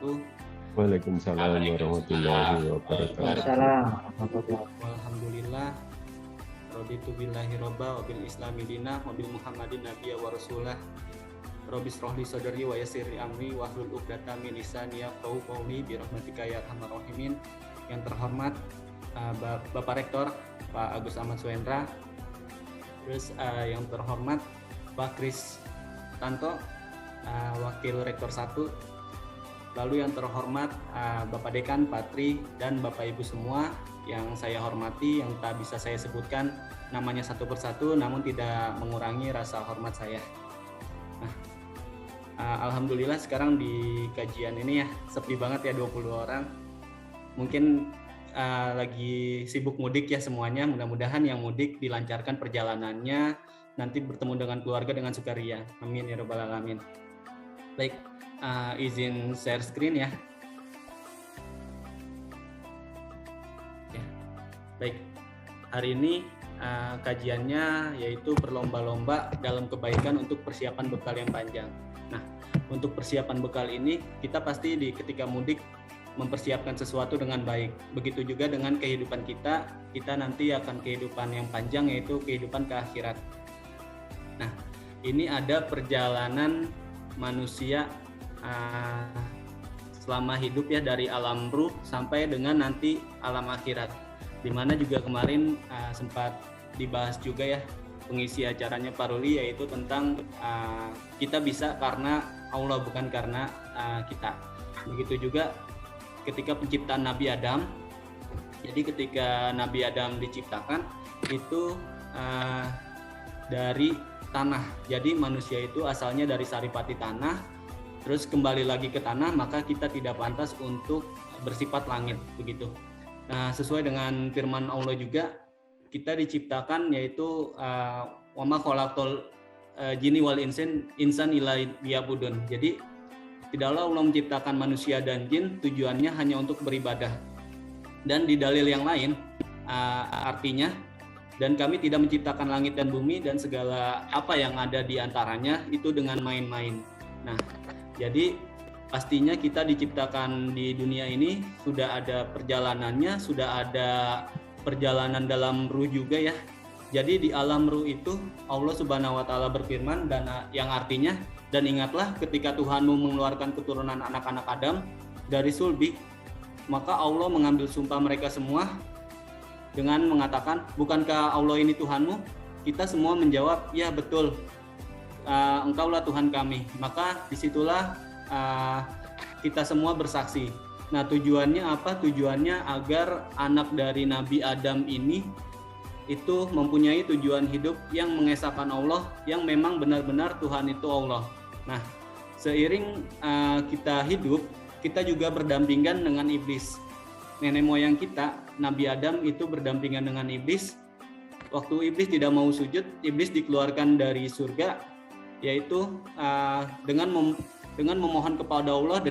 wabarakatuh. Waalaikumsalam warahmatullahi wabarakatuh. Waalaikumsalam warahmatullahi wabarakatuh. Alhamdulillah, raditu billahi robba wa bil islami dinah wa bil muhammadin nabiyya wa rasulah. Rabbi shrah li sadri wa yassir li amri wahlul 'uqdatam min lisani yafqahu qawli bi rahmatika ya arhamar rahimin. Yang terhormat Bapak Rektor Pak Agus Ahmad Suendra, terus yang terhormat Pak Kris Tanto, Wakil Rektor 1, lalu yang terhormat Bapak Dekan, Patri, dan Bapak Ibu semua yang saya hormati, yang tak bisa saya sebutkan namanya satu persatu, namun tidak mengurangi rasa hormat saya. Nah, alhamdulillah sekarang di kajian ini ya sepi banget ya, 20 orang. Mungkin lagi sibuk mudik ya semuanya. Mudah-mudahan yang mudik dilancarkan perjalanannya, nanti bertemu dengan keluarga dengan sukaria. Amin ya rabbal alamin. Baik, izin share screen ya. Baik, hari ini kajiannya yaitu berlomba-lomba dalam kebaikan untuk persiapan bekal yang panjang. Nah, untuk persiapan bekal ini kita pasti ketika mudik mempersiapkan sesuatu dengan baik. Begitu juga dengan kehidupan kita nanti akan kehidupan yang panjang, yaitu kehidupan ke akhirat. Nah, ini ada perjalanan manusia selama hidup ya, dari alam ruh sampai dengan nanti alam akhirat. Dimana juga kemarin sempat dibahas juga ya pengisi acaranya Pak Ruli, yaitu tentang kita bisa karena Allah, bukan karena kita. Begitu juga ketika penciptaan Nabi Adam. Jadi ketika Nabi Adam diciptakan itu dari tanah. Jadi manusia itu asalnya dari saripati tanah, terus kembali lagi ke tanah, maka kita tidak pantas untuk bersifat langit, begitu. Nah, sesuai dengan firman Allah juga, kita diciptakan yaitu wa ma khalaqtul jinni wal insan illa liya'budun. Jadi tidaklah Allah menciptakan manusia dan jin tujuannya hanya untuk beribadah. Dan di dalil yang lain artinya, dan kami tidak menciptakan langit dan bumi dan segala apa yang ada di antaranya itu dengan main-main. Nah, jadi pastinya kita diciptakan di dunia ini sudah ada perjalanannya, sudah ada perjalanan dalam ruh juga ya. Jadi di alam ruh itu Allah Subhanahu wa taala berfirman, dan yang artinya, dan ingatlah ketika Tuhanmu mengeluarkan keturunan anak-anak Adam dari sulbi, maka Allah mengambil sumpah mereka semua dengan mengatakan, bukankah Allah ini Tuhanmu? Kita semua menjawab, ya betul, engkaulah Tuhan kami. Maka disitulah kita semua bersaksi. Nah, tujuannya apa? Tujuannya agar anak dari Nabi Adam ini itu mempunyai tujuan hidup yang mengesahkan Allah, yang memang benar-benar Tuhan itu Allah. Nah, seiring kita hidup, kita juga berdampingan dengan iblis. Nenek moyang kita, Nabi Adam itu berdampingan dengan iblis. Waktu iblis tidak mau sujud, iblis dikeluarkan dari surga, yaitu dengan memohon kepada Allah,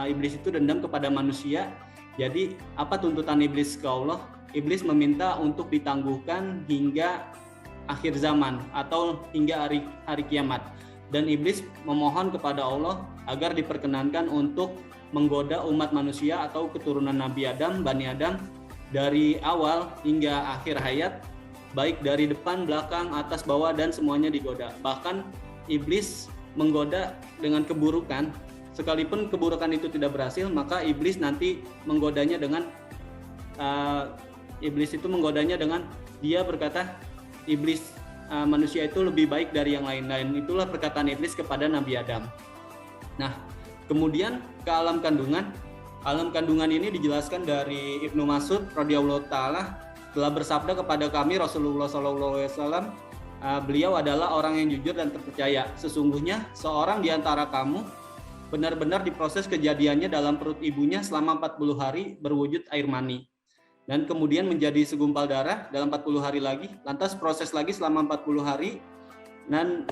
iblis itu dendam kepada manusia. Jadi apa tuntutan iblis ke Allah? Iblis meminta untuk ditangguhkan hingga akhir zaman atau hingga hari kiamat. Dan iblis memohon kepada Allah agar diperkenankan untuk menggoda umat manusia atau keturunan Nabi Adam, Bani Adam, dari awal hingga akhir hayat, baik dari depan, belakang, atas, bawah, dan semuanya digoda. Bahkan iblis menggoda dengan keburukan. Sekalipun keburukan itu tidak berhasil, maka iblis nanti menggodanya dengan dia berkata, manusia itu lebih baik dari yang lain-lain. Itulah perkataan iblis kepada Nabi Adam. Nah, kemudian ke alam kandungan. Alam kandungan ini dijelaskan dari Ibnu Mas'ud radhiyallahu taala telah bersabda kepada kami Rasulullah SAW, beliau adalah orang yang jujur dan terpercaya. Sesungguhnya seorang di antara kamu benar-benar diproses kejadiannya dalam perut ibunya selama 40 hari berwujud air mani. Dan kemudian menjadi segumpal darah dalam 40 hari lagi, lantas proses lagi selama 40 hari, dan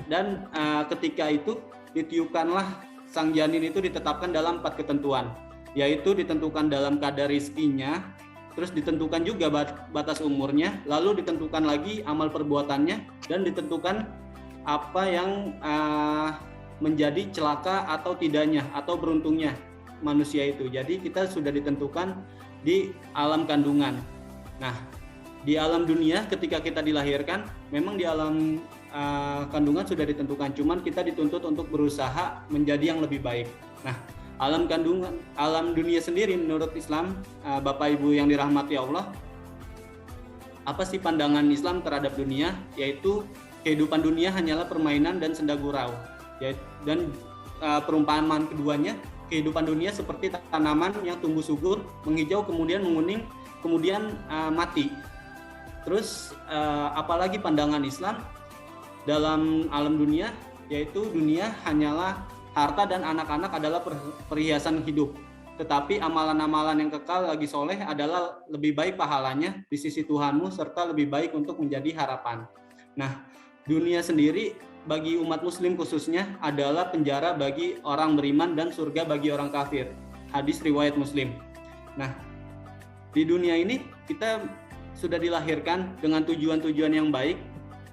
ketika itu ditiupkanlah sang janin itu, ditetapkan dalam 4 ketentuan, yaitu ditentukan dalam kadar rizkinya, terus ditentukan juga batas umurnya, lalu ditentukan lagi amal perbuatannya, dan ditentukan apa yang menjadi celaka atau tidaknya, atau beruntungnya. manusia itu. Jadi kita sudah ditentukan di alam kandungan. Nah, di alam dunia ketika kita dilahirkan, memang di alam kandungan sudah ditentukan, cuman kita dituntut untuk berusaha menjadi yang lebih baik. Nah, alam kandungan, alam dunia sendiri menurut Islam, Bapak Ibu yang dirahmati Allah, apa sih pandangan Islam terhadap dunia? Yaitu kehidupan dunia hanyalah permainan dan senda gurau. Dan perumpamaan keduanya, kehidupan dunia seperti tanaman yang tumbuh subur, menghijau, kemudian menguning, kemudian mati. Terus apalagi pandangan Islam dalam alam dunia, yaitu dunia hanyalah harta dan anak-anak adalah perhiasan hidup. Tetapi amalan-amalan yang kekal lagi soleh adalah lebih baik pahalanya di sisi Tuhanmu serta lebih baik untuk menjadi harapan. Nah, dunia sendiri bagi umat muslim khususnya adalah penjara bagi orang beriman dan surga bagi orang kafir. Hadis riwayat Muslim. Nah, di dunia ini kita sudah dilahirkan dengan tujuan-tujuan yang baik,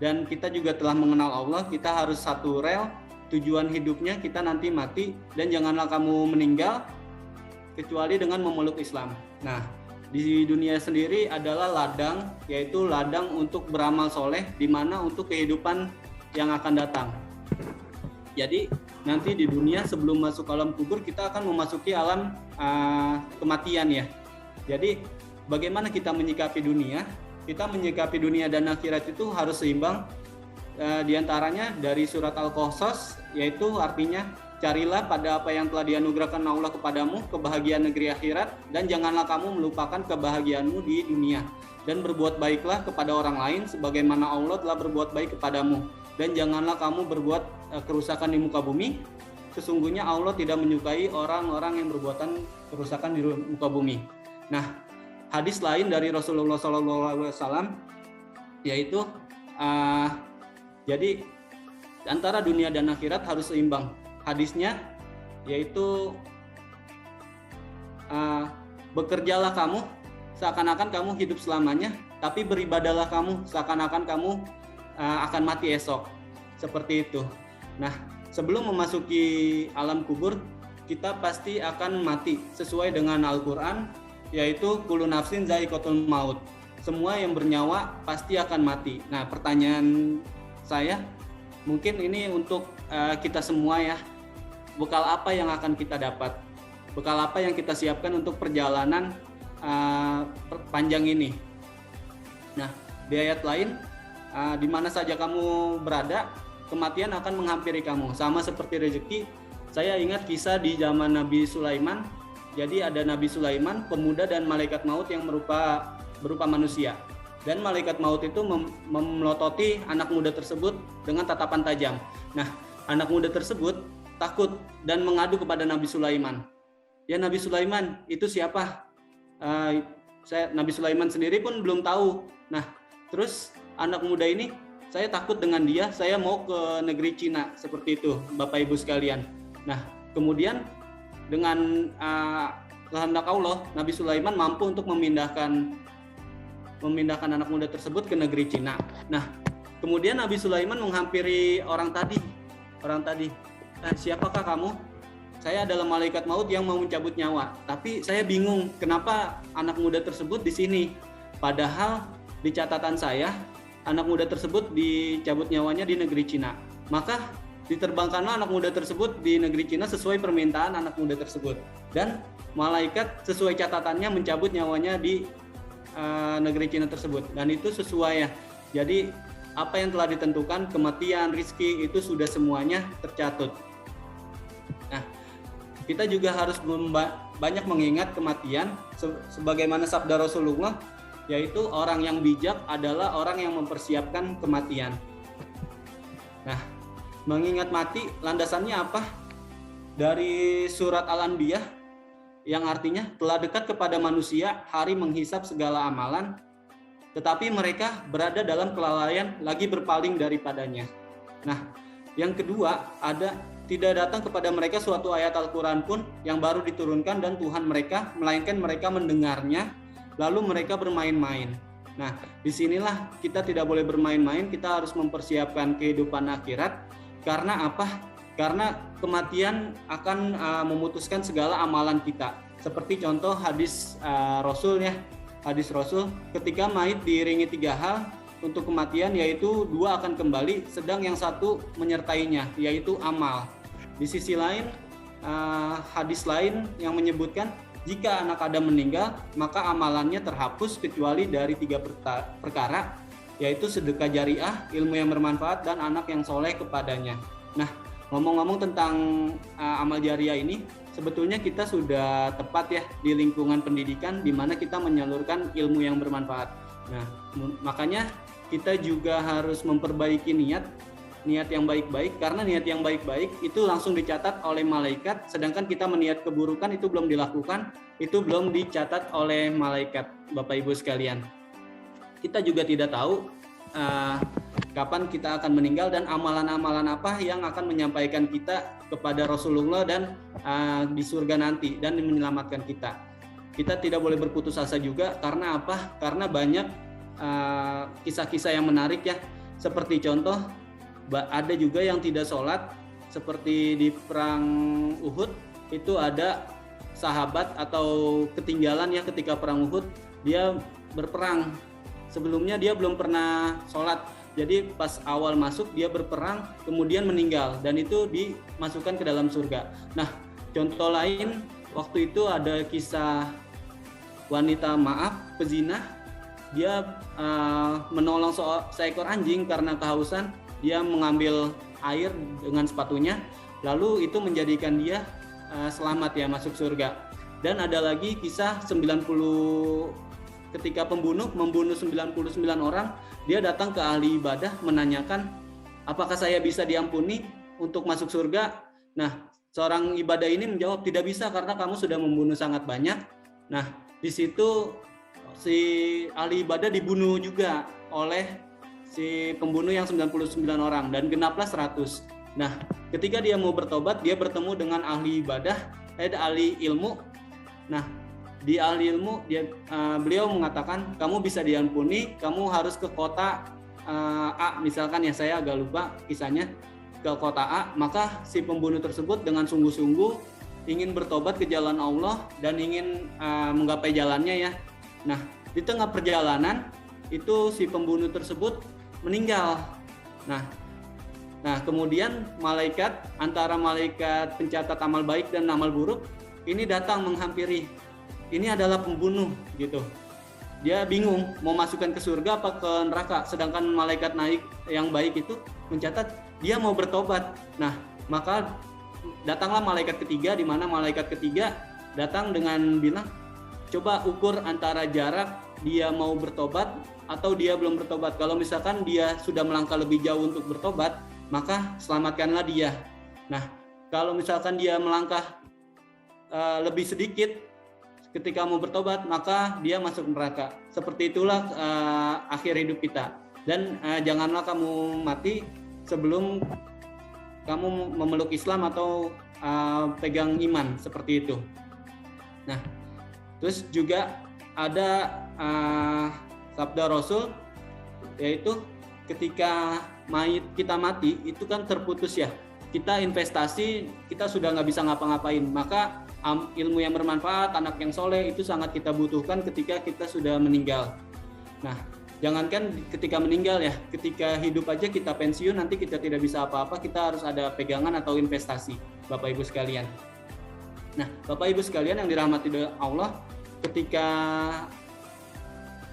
dan kita juga telah mengenal Allah. Kita harus satu rel, tujuan hidupnya kita nanti mati, dan janganlah kamu meninggal kecuali dengan memeluk Islam. Nah, di dunia sendiri adalah ladang, yaitu ladang untuk beramal soleh, di mana untuk kehidupan yang akan datang. Jadi nanti di dunia sebelum masuk alam kubur kita akan memasuki alam kematian ya. Jadi bagaimana kita menyikapi dunia? Kita menyikapi dunia dan akhirat itu harus seimbang. Di antaranya dari surat Al-Qasas, yaitu artinya carilah pada apa yang telah dianugerahkan Allah kepadamu, kebahagiaan negeri akhirat, dan janganlah kamu melupakan kebahagiaanmu di dunia, dan berbuat baiklah kepada orang lain sebagaimana Allah telah berbuat baik kepadamu, dan janganlah kamu berbuat kerusakan di muka bumi. Sesungguhnya Allah tidak menyukai orang-orang yang berbuatan kerusakan di muka bumi. Nah, hadis lain dari Rasulullah SAW, yaitu jadi antara dunia dan akhirat harus seimbang. Hadisnya yaitu bekerjalah kamu seakan-akan kamu hidup selamanya, tapi beribadahlah kamu seakan-akan kamu akan mati esok. Seperti itu. Nah, sebelum memasuki alam kubur, kita pasti akan mati sesuai dengan Al-Quran, yaitu kullu nafsin za'iqatul maut. Semua yang bernyawa pasti akan mati. Nah, pertanyaan saya mungkin ini untuk kita semua ya. Bekal apa yang akan kita dapat? Bekal apa yang kita siapkan untuk perjalanan panjang ini? Nah, di ayat lain, di mana saja kamu berada, kematian akan menghampiri kamu. Sama seperti rezeki, saya ingat kisah di zaman Nabi Sulaiman. Jadi ada Nabi Sulaiman, pemuda dan malaikat maut yang berupa manusia. Dan malaikat maut itu memelototi anak muda tersebut dengan tatapan tajam. Nah, anak muda tersebut takut dan mengadu kepada Nabi Sulaiman. Ya Nabi Sulaiman, itu siapa? Nabi Sulaiman sendiri pun belum tahu. Nah, terus anak muda ini, saya takut dengan dia, saya mau ke negeri Cina, seperti itu, Bapak Ibu sekalian. Nah, kemudian dengan kehendak Allah, Nabi Sulaiman mampu untuk memindahkan anak muda tersebut ke negeri Cina. Nah, kemudian Nabi Sulaiman menghampiri orang tadi. Siapakah kamu? Saya adalah malaikat maut yang mau mencabut nyawa. Tapi saya bingung kenapa anak muda tersebut di sini. Padahal di catatan saya, anak muda tersebut dicabut nyawanya di negeri Cina. Maka diterbangkanlah anak muda tersebut di negeri Cina sesuai permintaan anak muda tersebut. Dan malaikat sesuai catatannya mencabut nyawanya di negeri Cina tersebut. Dan itu sesuai ya. Jadi apa yang telah ditentukan, kematian, rizki, itu sudah semuanya tercatut. Nah, kita juga harus banyak mengingat kematian sebagaimana sabda Rasulullah, yaitu orang yang bijak adalah orang yang mempersiapkan kematian. Nah, mengingat mati landasannya apa? Dari surat Al-Anbiya yang artinya telah dekat kepada manusia hari menghisap segala amalan, tetapi mereka berada dalam kelalaian lagi berpaling daripadanya. Nah, yang kedua ada tidak datang kepada mereka suatu ayat Al-Quran pun yang baru diturunkan dan Tuhan mereka, melainkan mereka mendengarnya lalu mereka bermain-main. Nah, disinilah kita tidak boleh bermain-main, kita harus mempersiapkan kehidupan akhirat. Karena apa? karena kematian akan memutuskan segala amalan kita. Seperti contoh hadis Rasul ya, hadis Rasul ketika mayit diiringi 3 hal untuk kematian, yaitu 2 akan kembali, sedang yang 1 menyertainya, yaitu amal. Di sisi lain, hadis lain yang menyebutkan jika anak Adam meninggal, maka amalannya terhapus kecuali dari 3 perkara, yaitu sedekah jariah, ilmu yang bermanfaat, dan anak yang soleh kepadanya. Nah, ngomong-ngomong tentang amal jariah ini, sebetulnya kita sudah tepat ya di lingkungan pendidikan di mana kita menyalurkan ilmu yang bermanfaat. Nah, makanya kita juga harus memperbaiki niat yang baik-baik, karena niat yang baik-baik itu langsung dicatat oleh malaikat, sedangkan kita meniat keburukan itu belum dilakukan, itu belum dicatat oleh malaikat. Bapak Ibu sekalian, kita juga tidak tahu kapan kita akan meninggal dan amalan-amalan apa yang akan menyampaikan kita kepada Rasulullah dan di surga nanti dan menyelamatkan kita. Kita tidak boleh berputus asa juga, karena apa? Karena banyak kisah-kisah yang menarik ya, seperti contoh ada juga yang tidak sholat, seperti di perang Uhud itu ada sahabat atau ketinggalan ya ketika perang Uhud, dia berperang, sebelumnya dia belum pernah sholat, jadi pas awal masuk dia berperang kemudian meninggal dan itu dimasukkan ke dalam surga. Nah, contoh lain waktu itu ada kisah wanita pezina, dia menolong seekor anjing karena kehausan, dia mengambil air dengan sepatunya, lalu itu menjadikan dia selamat ya masuk surga. Dan ada lagi kisah 90 ketika pembunuh membunuh 99 orang, dia datang ke ahli ibadah menanyakan, apakah saya bisa diampuni untuk masuk surga? Nah, seorang ibadah ini menjawab, tidak bisa karena kamu sudah membunuh sangat banyak. Nah, di situ si ahli ibadah dibunuh juga oleh si pembunuh yang 99 orang dan genaplah 100. Nah, ketika dia mau bertobat, dia bertemu dengan ahli ibadah, ahli ilmu. Nah, di ahli ilmu beliau mengatakan, kamu bisa diampuni, kamu harus ke kota A, misalkan ya, saya agak lupa kisahnya, ke kota A. Maka si pembunuh tersebut dengan sungguh-sungguh ingin bertobat ke jalan Allah dan ingin menggapai jalannya ya. Nah, di tengah perjalanan itu si pembunuh tersebut meninggal. Nah, kemudian antara malaikat pencatat amal baik dan amal buruk ini datang menghampiri. Ini adalah pembunuh gitu. Dia bingung mau masukkan ke surga apa ke neraka, sedangkan malaikat naik yang baik itu mencatat dia mau bertobat. Nah, maka datanglah malaikat ketiga, di mana malaikat ketiga datang dengan bilang, coba ukur antara jarak dia mau bertobat atau dia belum bertobat. Kalau misalkan dia sudah melangkah lebih jauh untuk bertobat, maka selamatkanlah dia. Nah, kalau misalkan dia melangkah lebih sedikit ketika mau bertobat, maka dia masuk neraka. Seperti itulah akhir hidup kita. Dan janganlah kamu mati sebelum kamu memeluk Islam atau pegang iman, seperti itu. Nah, terus juga ada sabda Rasul, yaitu ketika mayit kita mati itu kan terputus ya, kita investasi, kita sudah nggak bisa ngapa-ngapain, maka ilmu yang bermanfaat, anak yang soleh itu sangat kita butuhkan ketika kita sudah meninggal. Nah, jangankan ketika meninggal ya, ketika hidup aja kita pensiun, nanti kita tidak bisa apa-apa, kita harus ada pegangan atau investasi, Bapak Ibu sekalian. Nah, Bapak Ibu sekalian yang dirahmati Allah, ketika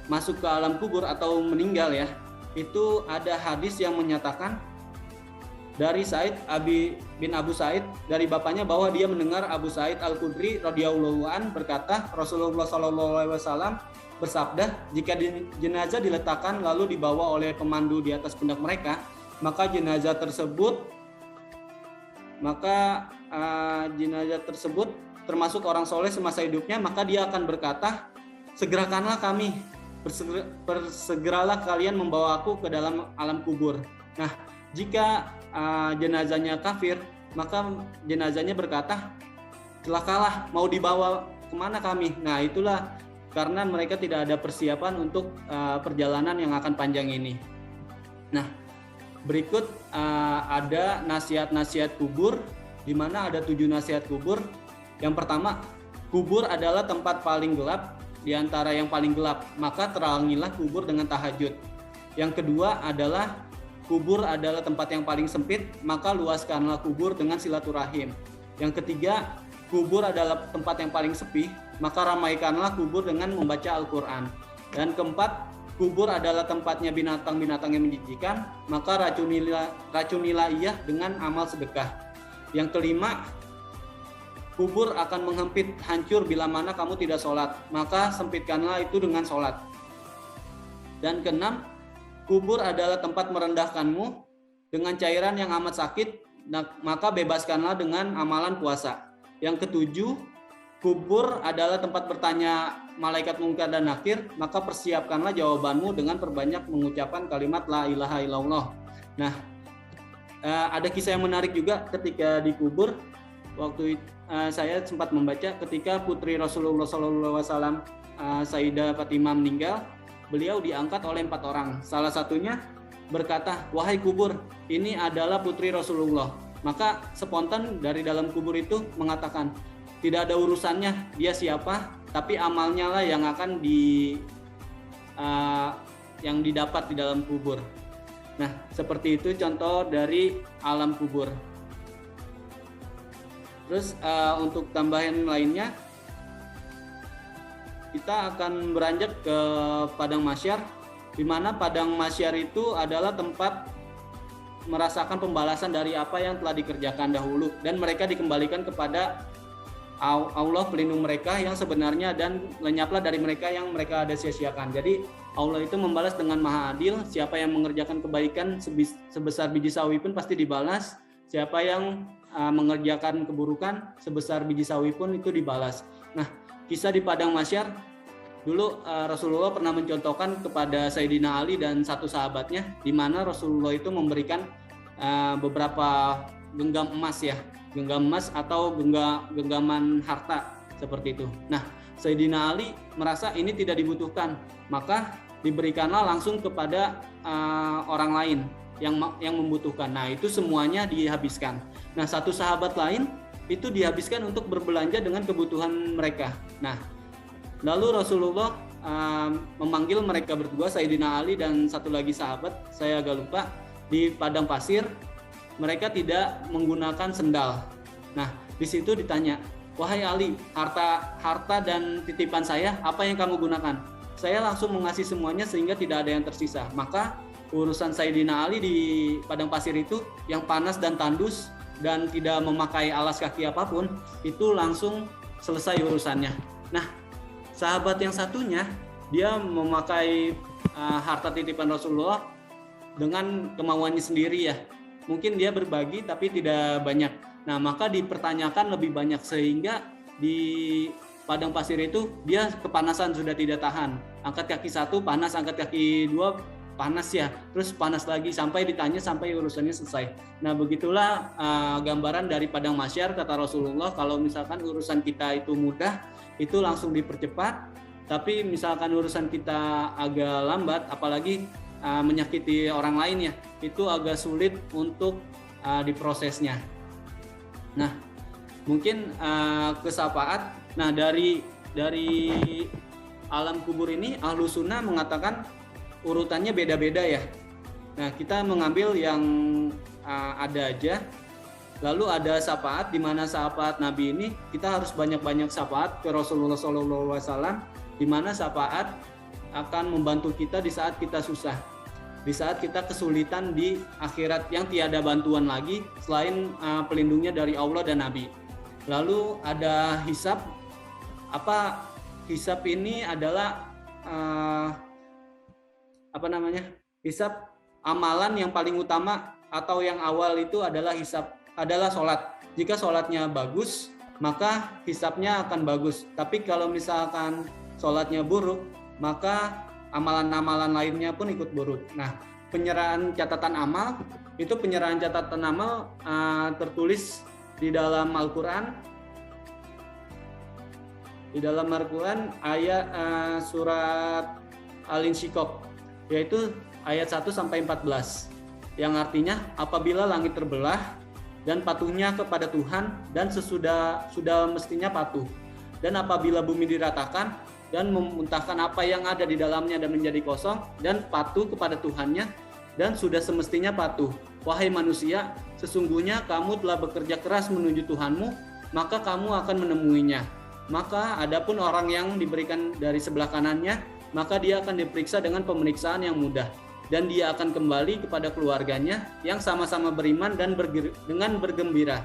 masuk ke alam kubur atau meninggal ya, itu ada hadis yang menyatakan dari Sa'id bin Abu Sa'id, dari bapaknya, bahwa dia mendengar Abu Sa'id Al-Khudri radhiyallahu an berkata, Rasulullah SAW bersabda, jika jenazah diletakkan lalu dibawa oleh pemandu di atas pundak mereka, maka jenazah tersebut termasuk orang soleh semasa hidupnya, maka dia akan berkata, segerakanlah kami, bersegeralah kalian membawa aku ke dalam alam kubur. Nah, jika jenazahnya kafir, maka jenazahnya berkata, celakalah, mau dibawa kemana kami? Nah, itulah karena mereka tidak ada persiapan untuk perjalanan yang akan panjang ini. Nah, berikut ada nasihat-nasihat kubur, di mana ada 7 nasihat kubur. Yang pertama, kubur adalah tempat paling gelap di antara yang paling gelap, maka terangilah kubur dengan tahajud. Yang kedua adalah kubur adalah tempat yang paling sempit, maka luaskanlah kubur dengan silaturahim. Yang ketiga, kubur adalah tempat yang paling sepi, maka ramaikanlah kubur dengan membaca Al-Quran. Dan keempat, kubur adalah tempatnya binatang-binatang yang menjijikan, maka racunilah ia dengan amal sedekah. Yang kelima, kubur akan menghempit hancur bila mana kamu tidak sholat, maka sempitkanlah itu dengan sholat. Dan keenam, kubur adalah tempat merendahkanmu dengan cairan yang amat sakit, maka bebaskanlah dengan amalan puasa. Yang ketujuh, kubur adalah tempat bertanya malaikat mungkar dan nakir, maka persiapkanlah jawabanmu dengan perbanyak mengucapkan kalimat la ilaha illallah. Nah, ada kisah yang menarik juga ketika dikubur. Waktu saya sempat membaca ketika putri Rasulullah SAW, Sayyidah Fatimah meninggal, beliau diangkat oleh 4 orang. Salah satunya berkata, wahai kubur, ini adalah putri Rasulullah. Maka spontan dari dalam kubur itu mengatakan, tidak ada urusannya dia siapa, tapi amalnya lah yang akan yang didapat di dalam kubur. Nah, seperti itu contoh dari alam kubur. Terus untuk tambahan lainnya, kita akan beranjak ke padang mahsyar, di mana padang mahsyar itu adalah tempat merasakan pembalasan dari apa yang telah dikerjakan dahulu, dan mereka dikembalikan kepada Allah pelindung mereka yang sebenarnya, dan lenyaplah dari mereka yang mereka ada sia-siakan. Jadi Allah itu membalas dengan maha adil. Siapa yang mengerjakan kebaikan sebesar biji sawi pun pasti dibalas. Siapa yang mengerjakan keburukan sebesar biji sawi pun itu dibalas. Nah, kisah di padang mahsyar dulu Rasulullah pernah mencontohkan kepada Sayyidina Ali dan satu sahabatnya, di mana Rasulullah itu memberikan beberapa genggam emas ya, genggam emas atau genggaman harta seperti itu. Nah, Sayyidina Ali merasa ini tidak dibutuhkan, maka diberikanlah langsung kepada orang lain yang membutuhkan. Nah, itu semuanya dihabiskan. Nah, satu sahabat lain itu dihabiskan untuk berbelanja dengan kebutuhan mereka. Nah, lalu Rasulullah memanggil mereka berdua, Sayyidina Ali dan satu lagi sahabat, saya agak lupa, di padang pasir. Mereka tidak menggunakan sendal. Nah, di situ ditanya, wahai Ali, harta dan titipan saya, apa yang kamu gunakan? Saya langsung mengasih semuanya sehingga tidak ada yang tersisa. Maka urusan Sayyidina Ali di padang pasir itu yang panas dan tandus dan tidak memakai alas kaki apapun, itu langsung selesai urusannya. Nah, sahabat yang satunya, dia memakai harta titipan Rasulullah dengan kemauannya sendiri ya. Mungkin dia berbagi tapi tidak banyak. Nah, maka dipertanyakan lebih banyak sehingga di padang pasir itu dia kepanasan sudah tidak tahan. Angkat kaki satu panas, angkat kaki dua panas ya. Terus panas lagi sampai ditanya sampai urusannya selesai. Nah, begitulah gambaran dari padang mahsyar kata Rasulullah. Kalau misalkan urusan kita itu mudah, itu langsung dipercepat. Tapi misalkan urusan kita agak lambat, apalagi menyakiti orang lain ya, itu agak sulit untuk diprosesnya. Nah, mungkin kesapaat. Nah, dari alam kubur ini Ahlus Sunnah mengatakan urutannya beda-beda ya. Nah, kita mengambil yang ada aja. Lalu ada syafaat, di mana syafaat Nabi ini kita harus banyak-banyak syafaat ke Rasulullah SAW, di mana syafaat akan membantu kita di saat kita susah, di saat kita kesulitan di akhirat yang tiada bantuan lagi selain pelindungnya dari Allah dan Nabi. Lalu ada hisab. Apa hisab ini adalah hisab amalan yang paling utama atau yang awal itu adalah hisab, adalah sholat. Jika sholatnya bagus, maka hisabnya akan bagus. Tapi kalau misalkan sholatnya buruk, maka amalan-amalan lainnya pun ikut buruk. Nah, penyerahan catatan amal, itu penyerahan catatan amal tertulis di dalam Al-Quran. Di dalam Al-Quran ayat surat Al-Insyiqaq, yaitu ayat 1-14. yang artinya apabila langit terbelah dan patuhnya kepada Tuhan dan sudah mestinya patuh. Dan apabila bumi diratakan dan memuntahkan apa yang ada di dalamnya dan menjadi kosong dan patuh kepada Tuhannya dan sudah semestinya patuh. Wahai manusia, sesungguhnya kamu telah bekerja keras menuju Tuhanmu, maka kamu akan menemuinya. Maka adapun orang yang diberikan dari sebelah kanannya, maka dia akan diperiksa dengan pemeriksaan yang mudah. Dan dia akan kembali kepada keluarganya yang sama-sama beriman dan dengan bergembira.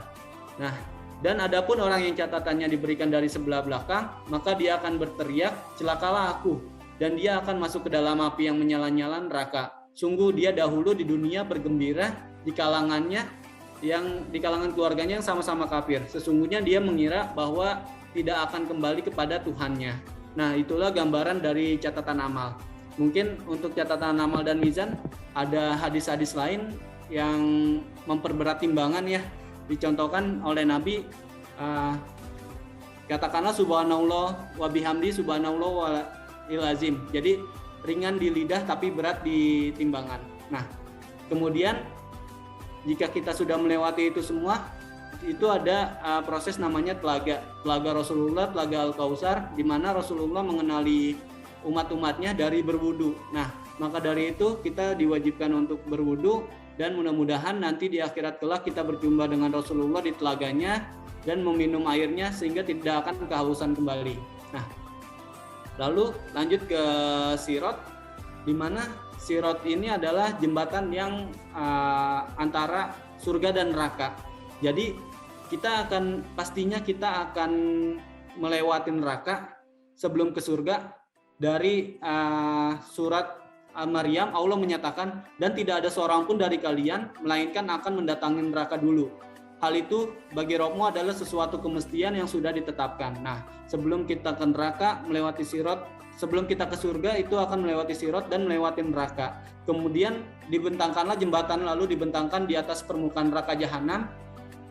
Nah, dan adapun orang yang catatannya diberikan dari sebelah belakang, maka dia akan berteriak, celakalah aku. Dan dia akan masuk ke dalam api yang menyala-nyala neraka. Sungguh dia dahulu di dunia bergembira di kalangan keluarganya yang sama-sama kafir. Sesungguhnya dia mengira bahwa tidak akan kembali kepada Tuhannya. Nah, itulah gambaran dari catatan amal. Mungkin untuk catatan amal dan mizan ada hadis-hadis lain yang memperberat timbangan ya. Dicontohkan oleh Nabi, katakanlah subhanallah wa bihamdi subhanallah wa ilazim. Jadi ringan di lidah tapi berat di timbangan. Nah, kemudian jika kita sudah melewati itu semua, itu ada proses namanya telaga Rasulullah, telaga Al-Kautsar, di mana Rasulullah mengenali umat-umatnya dari berwudu. Nah, maka dari itu kita diwajibkan untuk berwudu dan mudah-mudahan nanti di akhirat kelak kita berjumpa dengan Rasulullah di telaganya dan meminum airnya sehingga tidak akan kehausan kembali. Nah, lalu lanjut ke Sirat, di mana Sirat ini adalah jembatan yang antara surga dan neraka. Jadi pastinya kita akan melewati neraka sebelum ke surga. Dari surat Maryam, Allah menyatakan, dan tidak ada seorang pun dari kalian melainkan akan mendatangi neraka dulu. Hal itu bagi rohmu adalah sesuatu kemestian yang sudah ditetapkan. Nah, sebelum kita ke neraka melewati sirat, sebelum kita ke surga itu akan melewati sirat dan melewati neraka. Kemudian dibentangkanlah jembatan, lalu dibentangkan di atas permukaan neraka jahanam.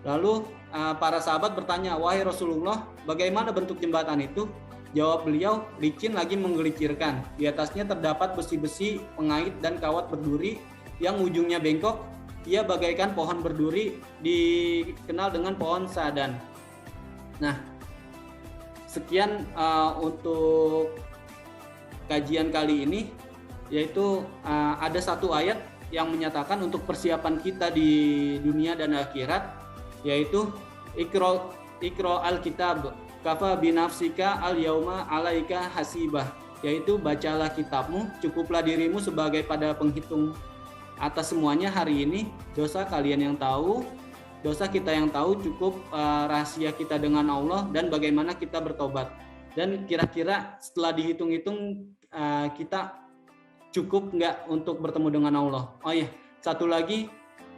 Lalu para sahabat bertanya, wahai Rasulullah, bagaimana bentuk jembatan itu? Jawab beliau, licin lagi menggelincirkan. Di atasnya terdapat besi-besi, pengait, dan kawat berduri yang ujungnya bengkok. Ia bagaikan pohon berduri, dikenal dengan pohon sadan. Nah, sekian untuk kajian kali ini, yaitu ada satu ayat yang menyatakan untuk persiapan kita di dunia dan akhirat, yaitu Iqra al-kitab kafa binafsika al-yauma alaika hasibah, yaitu bacalah kitabmu, cukuplah dirimu sebagai pada penghitung atas semuanya hari ini. Dosa kalian yang tahu, dosa kita yang tahu, cukup rahasia kita dengan Allah dan bagaimana kita bertobat. Dan kira-kira setelah dihitung-hitung kita cukup nggak untuk bertemu dengan Allah. Oh iya, satu lagi,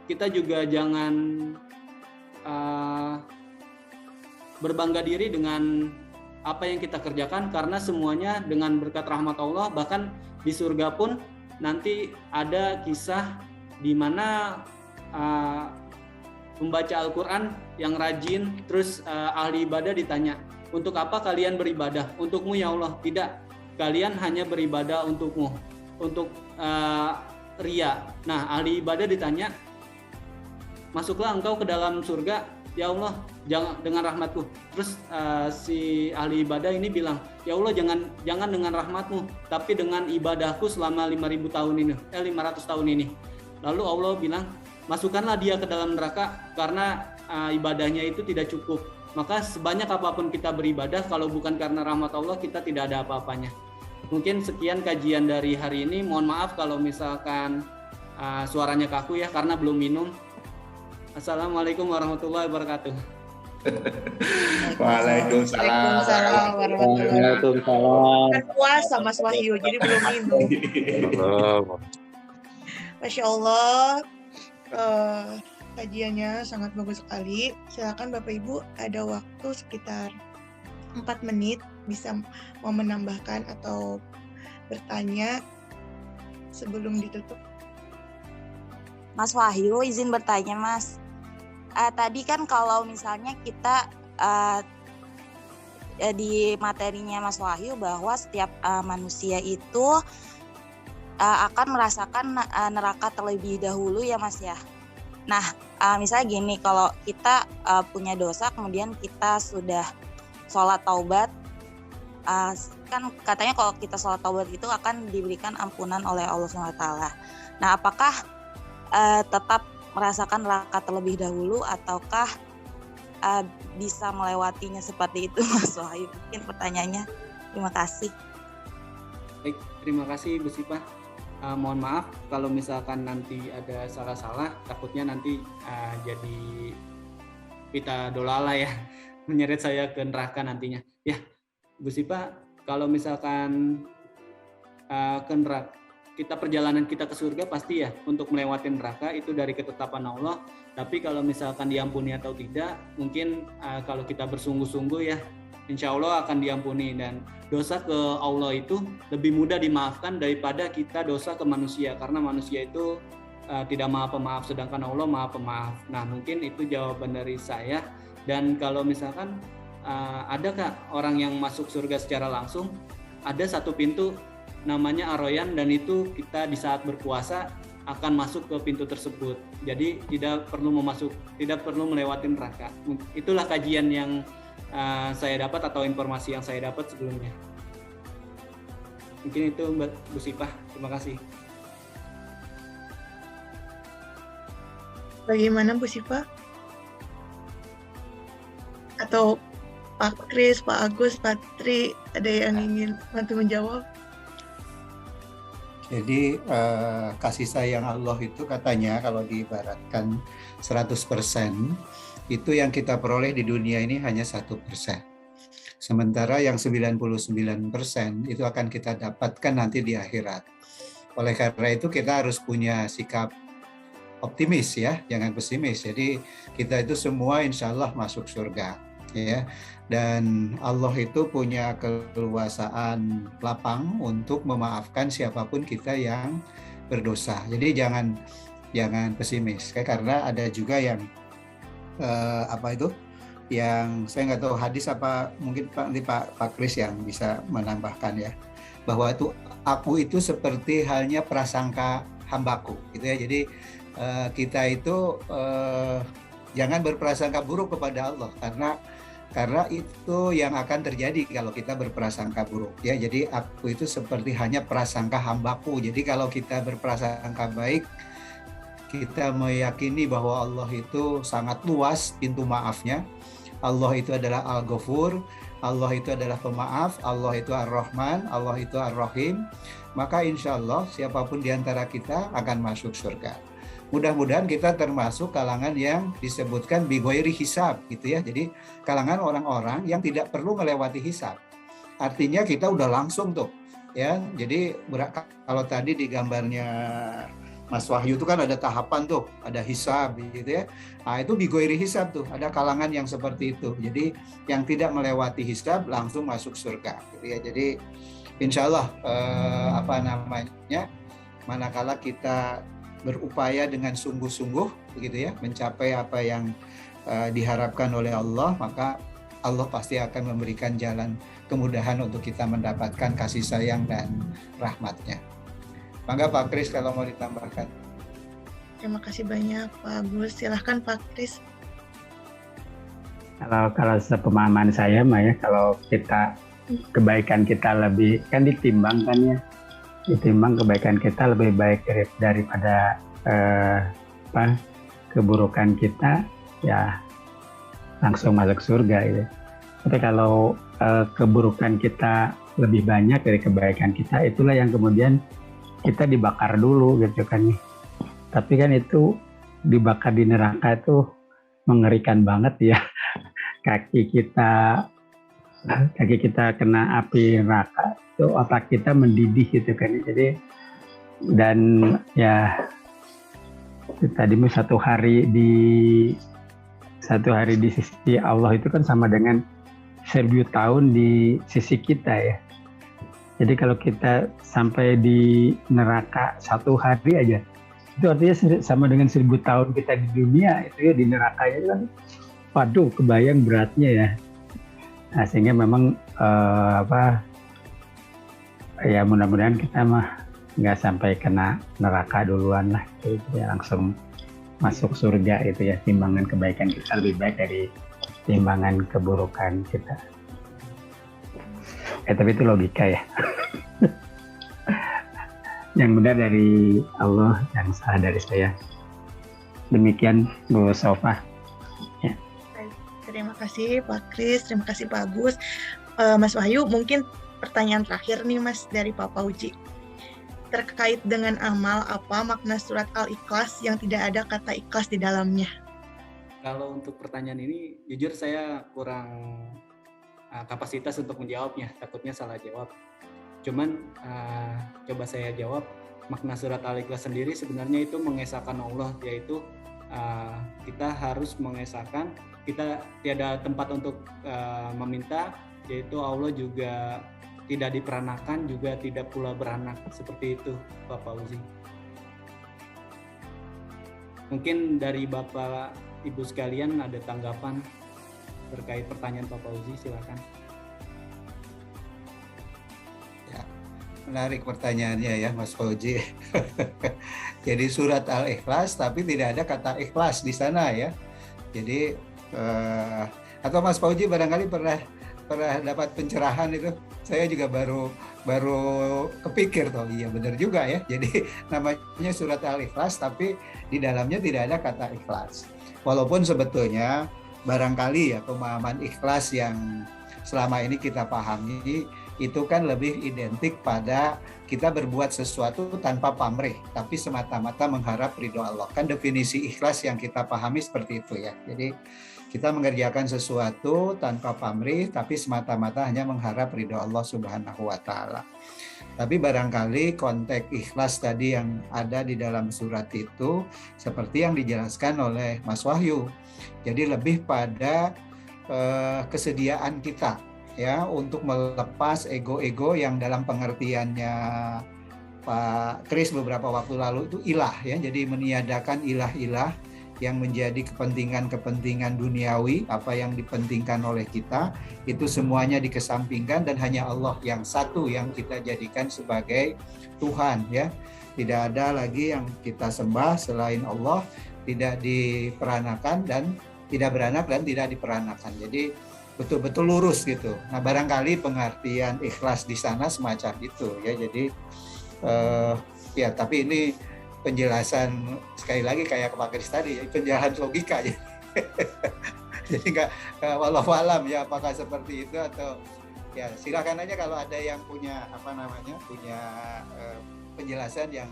kita juga jangan berbangga diri dengan apa yang kita kerjakan, karena semuanya dengan berkat rahmat Allah. Bahkan di surga pun nanti ada kisah di mana pembaca Al-Quran yang rajin, terus ahli ibadah ditanya, untuk apa kalian beribadah? Untukmu ya Allah. Tidak, kalian hanya beribadah untukmu, untuk riya. Nah, ahli ibadah ditanya, masuklah engkau ke dalam surga ya Allah, jangan dengan rahmatku. Terus si ahli ibadah ini bilang, ya Allah, jangan dengan rahmatmu, tapi dengan ibadahku selama 500 tahun ini. Lalu Allah bilang, masukkanlah dia ke dalam neraka karena ibadahnya itu tidak cukup. Maka sebanyak apapun kita beribadah, kalau bukan karena rahmat Allah, kita tidak ada apa-apanya. Mungkin sekian kajian dari hari ini. Mohon maaf kalau misalkan suaranya kaku ya, karena belum minum. Assalamualaikum warahmatullahi wabarakatuh. Waalaikumsalam warahmatullahi wabarakatuh. Kan puasa Mas Wahyu, jadi belum minum. Masya Allah, kajiannya sangat bagus sekali. Silakan Bapak Ibu, ada waktu sekitar 4 menit, bisa mau menambahkan atau bertanya sebelum ditutup. Mas Wahyu, izin bertanya Mas. Tadi kan kalau misalnya kita di materinya Mas Wahyu bahwa setiap manusia itu akan merasakan neraka terlebih dahulu ya Mas ya. Nah, misalnya gini, kalau kita punya dosa kemudian kita sudah sholat taubat, kan katanya kalau kita sholat taubat itu akan diberikan ampunan oleh Allah SWT. Nah, apakah tetap merasakan neraka terlebih dahulu ataukah bisa melewatinya seperti itu Mas Wahyu? Mungkin pertanyaannya. Terima kasih. Baik, terima kasih Bu Sipah. Mohon maaf kalau misalkan nanti ada salah-salah, takutnya nanti jadi pita dolala ya, menyeret saya ke neraka nantinya. Ya, Bu Sipah, kalau misalkan ke neraka, perjalanan kita ke surga pasti ya untuk melewati neraka itu dari ketetapan Allah. Tapi kalau misalkan diampuni atau tidak, mungkin kalau kita bersungguh-sungguh ya, insya Allah akan diampuni. Dan dosa ke Allah itu lebih mudah dimaafkan daripada kita dosa ke manusia, karena manusia itu tidak maha pemaaf, sedangkan Allah maha pemaaf. Nah, mungkin itu jawaban dari saya. Dan kalau misalkan ada Kak orang yang masuk surga secara langsung, ada satu pintu namanya Ar-Rayyan, dan itu kita di saat berpuasa akan masuk ke pintu tersebut. Jadi tidak perlu melewati neraka. Itulah kajian yang saya dapat atau informasi yang saya dapat sebelumnya. Mungkin itu Mbak Bu Sipah. Terima kasih. Bagaimana Bu Sipah? Atau Pak Kris, Pak Agus, Pak Tri, ada yang ingin bantu menjawab? Jadi kasih sayang Allah itu katanya kalau diibaratkan 100%, itu yang kita peroleh di dunia ini hanya 1%. Sementara yang 99% itu akan kita dapatkan nanti di akhirat. Oleh karena itu kita harus punya sikap optimis ya, jangan pesimis. Jadi kita itu semua insya Allah masuk surga ya. Dan Allah itu punya keleluasaan lapang untuk memaafkan siapapun kita yang berdosa. Jadi jangan pesimis, karena ada juga yang yang saya nggak tahu hadis apa, mungkin Pak Kris yang bisa menambahkan ya, bahwa itu aku itu seperti halnya prasangka hambaku, gitu ya. Jadi kita itu jangan berprasangka buruk kepada Allah, karena itu yang akan terjadi kalau kita berprasangka buruk ya. Jadi aku itu seperti hanya prasangka hambaku. Jadi kalau kita berprasangka baik, kita meyakini bahwa Allah itu sangat luas pintu maafnya. Allah itu adalah Al-Ghafur, Allah itu adalah pemaaf, Allah itu Ar-Rahman, Allah itu Ar-Rahim. Maka insya Allah siapapun di antara kita akan masuk surga. Mudah-mudahan kita termasuk kalangan yang disebutkan bighairi hisab gitu ya. Jadi kalangan orang-orang yang tidak perlu melewati hisab. Artinya kita udah langsung tuh ya. Jadi kalau tadi di gambarnya Mas Wahyu itu kan ada tahapan tuh, ada hisab gitu ya. Nah, itu bighairi hisab tuh, ada kalangan yang seperti itu. Jadi yang tidak melewati hisab langsung masuk surga gitu ya. Jadi insya Allah manakala kita berupaya dengan sungguh-sungguh begitu ya, mencapai apa yang diharapkan oleh Allah, maka Allah pasti akan memberikan jalan kemudahan untuk kita mendapatkan kasih sayang dan rahmat-Nya. Mangga Pak Kris kalau mau ditambahkan. Terima kasih banyak Pak Agus. Silahkan Pak Kris. Kalau sepemahaman saya mah ya, kalau kita kebaikan kita lebih kan ditimbang kan ya, ditimbang kebaikan kita lebih baik daripada keburukan kita, ya langsung masuk surga gitu. Tapi kalau keburukan kita lebih banyak dari kebaikan kita, itulah yang kemudian kita dibakar dulu gitu kan. Tapi kan itu dibakar di neraka itu mengerikan banget ya. Kaki kita kena api neraka, itu otak kita mendidih gitu kan. Jadi dan ya tadi satu hari di sisi Allah itu kan sama dengan 1000 tahun di sisi kita ya. Jadi kalau kita sampai di neraka satu hari aja, itu artinya sama dengan 1000 tahun kita di dunia itu ya, di neraka itu kan. Waduh, kebayang beratnya ya. Nah, sehingga memang ya mudah-mudahan kita mah nggak sampai kena neraka duluan lah gitu ya, langsung masuk surga itu ya. Timbangan kebaikan kita lebih baik dari timbangan keburukan kita. Tapi itu logika ya. Yang benar dari Allah, yang salah dari saya. Demikian Bu Sofa. Ya. Terima kasih Pak Kris, terima kasih Pak Agus. Mas Wahyu, mungkin pertanyaan terakhir nih Mas dari Pak Pauji. Terkait dengan amal, apa makna surat Al-Ikhlas yang tidak ada kata ikhlas di dalamnya? Kalau untuk pertanyaan ini, jujur saya kurang kapasitas untuk menjawabnya, takutnya salah jawab. Cuman coba saya jawab, makna surat Al-Ikhlas sendiri sebenarnya itu mengesahkan Allah, yaitu kita harus mengesahkan, kita tiada tempat untuk meminta, yaitu Allah juga tidak diperanakan, juga tidak pula beranak, seperti itu Pak Fauzi. Mungkin dari Bapak Ibu sekalian ada tanggapan terkait pertanyaan Pak Fauzi, silakan. Ya, menarik pertanyaannya ya Mas Fauzi. Jadi surat Al-Ikhlas tapi tidak ada kata ikhlas di sana ya. Jadi atau Mas Fauzi barangkali pernah dapat pencerahan itu, saya juga baru kepikir toh, iya benar juga ya. Jadi namanya surat Al-Ikhlas tapi di dalamnya tidak ada kata ikhlas. Walaupun sebetulnya barangkali ya pemahaman ikhlas yang selama ini kita pahami itu kan lebih identik pada kita berbuat sesuatu tanpa pamrih, tapi semata-mata mengharap ridho Allah. Kan definisi ikhlas yang kita pahami seperti itu ya. Jadi kita mengerjakan sesuatu tanpa pamrih, tapi semata-mata hanya mengharap ridho Allah Subhanahu wa Ta'ala. Tapi barangkali konteks ikhlas tadi yang ada di dalam surat itu, seperti yang dijelaskan oleh Mas Wahyu. Jadi lebih pada kesediaan kita ya untuk melepas ego-ego yang dalam pengertiannya Pak Kris beberapa waktu lalu itu ilah ya. Jadi meniadakan ilah-ilah yang menjadi kepentingan-kepentingan duniawi, apa yang dipentingkan oleh kita, itu semuanya dikesampingkan dan hanya Allah yang satu yang kita jadikan sebagai Tuhan ya. Tidak ada lagi yang kita sembah selain Allah, tidak diperanakan dan tidak beranak dan tidak diperanakan. Jadi betul-betul lurus gitu. Nah, barangkali pengertian ikhlas di sana semacam itu ya. Jadi ya tapi ini penjelasan sekali lagi kayak Pak Kris tadi, penjelasan logika ya. Jadi nggak walau alam ya apakah seperti itu atau ya silakan aja kalau ada yang punya punya penjelasan yang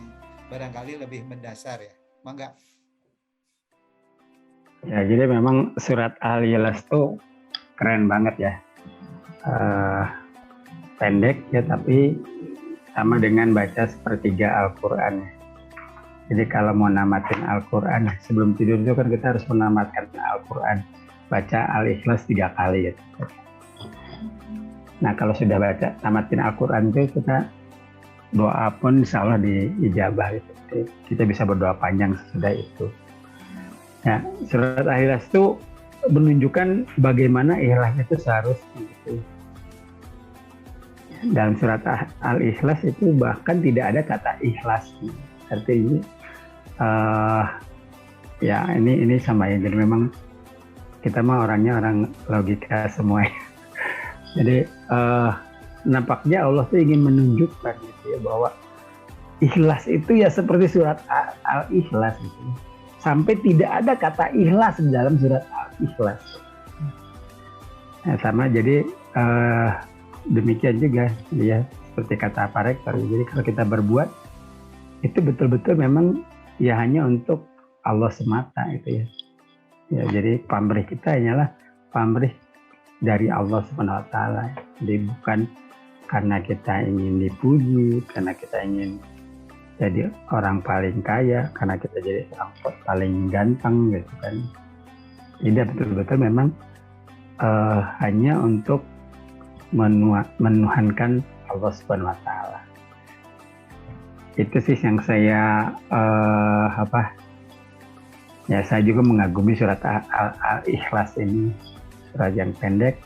barangkali lebih mendasar ya, mangga. Ya jadi memang surat Al-Ikhlas tuh keren banget ya, pendek ya tapi sama dengan baca sepertiga Al-Quran ya. Jadi kalau mau namatin Al-Quran, sebelum tidur itu kan kita harus menamatkan Al-Quran. Baca Al-Ikhlas 3 kali gitu. Nah kalau sudah baca, tamatin Al-Quran itu kita doa pun insya Allah diijabah gitu. Jadi, kita bisa berdoa panjang sesudah itu. Nah surat Al-Ikhlas itu menunjukkan bagaimana ikhlas itu seharusnya gitu. Dalam surat Al-Ikhlas itu bahkan tidak ada kata ikhlas. Artinya ya ini sama ya. Jadi memang kita mah orangnya orang logika semua. Jadi nampaknya Allah tuh ingin menunjukkan gitu ya bahwa ikhlas itu ya seperti surat Al-Ikhlas gitu. Sampai tidak ada kata ikhlas di dalam surat Al-Ikhlas. Nah, sama jadi demikian juga ya seperti kata Pak Rektor. Jadi kalau kita berbuat itu betul-betul memang ya hanya untuk Allah semata itu ya. Ya jadi pamrih kita hanyalah pamrih dari Allah Subhanahu wa Ta'ala. Jadi bukan karena kita ingin dipuji, karena kita ingin jadi orang paling kaya, karena kita jadi orang paling ganteng gitu kan. Tidak, betul-betul memang hanya untuk menuhankan Allah Subhanahu wa Ta'ala. Itu sih yang saya ya saya juga mengagumi surat Al-Ikhlas ini, surat yang pendek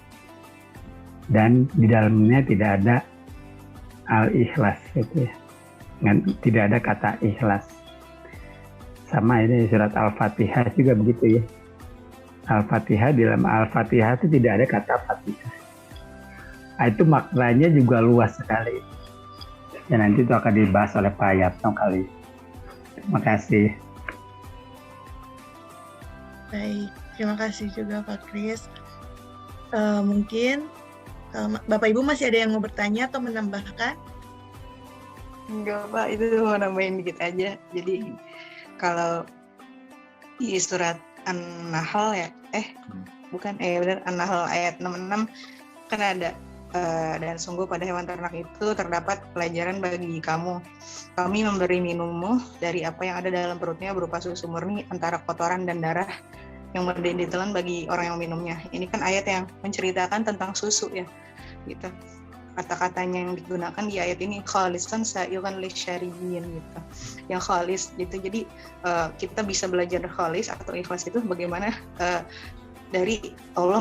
dan di dalamnya tidak ada Al-Ikhlas gitu ya. Tidak ada kata ikhlas. Sama ini surat Al-Fatihah juga begitu ya. Al-Fatihah, di dalam Al-Fatihah itu tidak ada kata Fatihah. Itu maknanya juga luas sekali. Ya nanti itu akan dibahas oleh Pak Yatno kali. Terima kasih. Baik, terima kasih juga Pak Kris. Mungkin Bapak Ibu masih ada yang mau bertanya atau menambahkan? Enggak Pak, itu mau nambahin dikit aja. Jadi kalau di surat An-Nahl ya, benar An-Nahl ayat 66 kan ada dan sungguh pada hewan ternak itu terdapat pelajaran bagi kamu. Kami memberi minummu dari apa yang ada dalam perutnya berupa susu murni antara kotoran dan darah yang ditelan bagi orang yang minumnya. Ini kan ayat yang menceritakan tentang susu ya, gitu. Kata-katanya yang digunakan di ayat ini khalisan sa'iran lisyariyin gitu. Yang khalis gitu. Jadi kita bisa belajar khalis atau ikhlas itu bagaimana dari Allah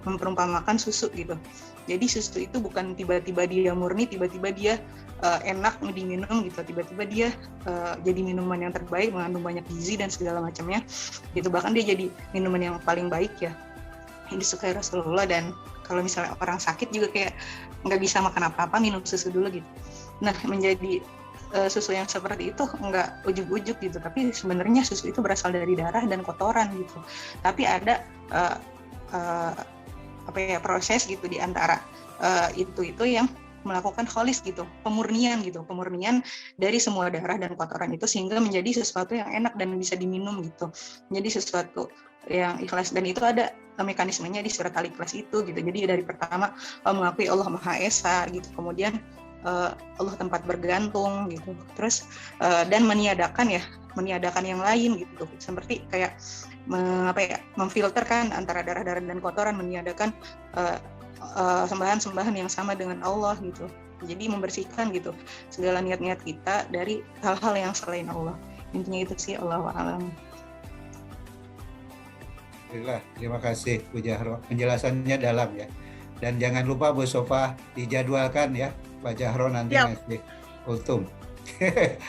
memperumpamakan susu gitu. Jadi susu itu bukan tiba-tiba dia murni, tiba-tiba dia enak diminum gitu, tiba-tiba dia jadi minuman yang terbaik, mengandung banyak gizi dan segala macamnya gitu. Bahkan dia jadi minuman yang paling baik ya, yang disukai Rasulullah. Dan kalau misalnya orang sakit juga kayak nggak bisa makan apa-apa, minum susu dulu gitu. Nah, menjadi susu yang seperti itu nggak ujuk-ujuk gitu, tapi sebenarnya susu itu berasal dari darah dan kotoran gitu. Tapi ada proses gitu di antara itu yang melakukan kholis gitu, pemurnian dari semua darah dan kotoran itu sehingga menjadi sesuatu yang enak dan bisa diminum gitu. Jadi sesuatu yang ikhlas, dan itu ada mekanismenya di surat Al-Ikhlas itu gitu. Jadi dari pertama mengakui Allah Maha Esa gitu, kemudian Allah tempat bergantung gitu, terus dan meniadakan yang lain gitu, seperti kayak memfilterkan antara darah-darah dan kotoran, meniadakan sembahan-sembahan yang sama dengan Allah gitu. Jadi membersihkan gitu segala niat-niat kita dari hal-hal yang selain Allah. Intinya itu sih, Allahu a'lam. Terima kasih Bu Jahro, penjelasannya dalam ya. Dan jangan lupa Bu Sofa dijadwalkan ya, Pak Jahro nanti ngasih ultum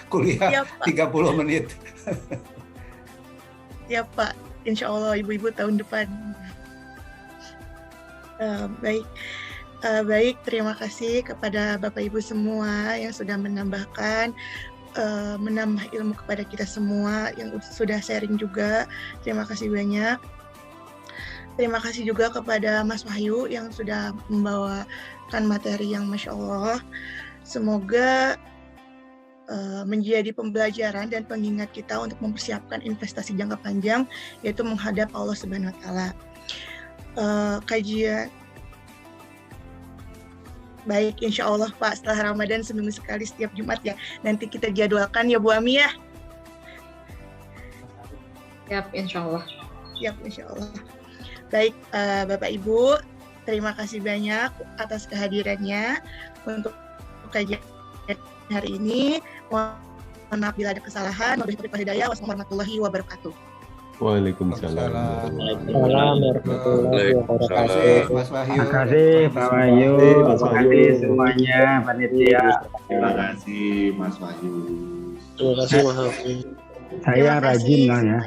kuliah 30 menit. Ya Pak, insya Allah ibu-ibu tahun depan. Baik, terima kasih kepada Bapak Ibu semua yang sudah menambah ilmu kepada kita semua, yang sudah sharing juga. Terima kasih banyak. Terima kasih juga kepada Mas Wahyu yang sudah membawakan materi yang Masya Allah. Semoga menjadi pembelajaran dan pengingat kita untuk mempersiapkan investasi jangka panjang, yaitu menghadap Allah Subhanahu wa Ta'ala. Kajian baik, insya Allah Pak, setelah Ramadan seminggu sekali setiap Jumat ya. Nanti kita jadwalkan ya Bu Ami ya. Siap, insya Allah. Siap, insya Allah. Baik, Bapak Ibu, terima kasih banyak atas kehadirannya untuk kajian hari ini. Mohon maaf bila ada kesalahan. Wabillahi taufiq wal hidayah. Wassalamualaikum warahmatullahi wabarakatuh. Waalaikumsalam. Terima kasih Mas Wahyu. Terima kasih Pak Wahyu. Terima kasih semuanya panitia. Terima kasih Mas Wahyu. Terima kasih Mas Wahyu. Saya rajin loh ya.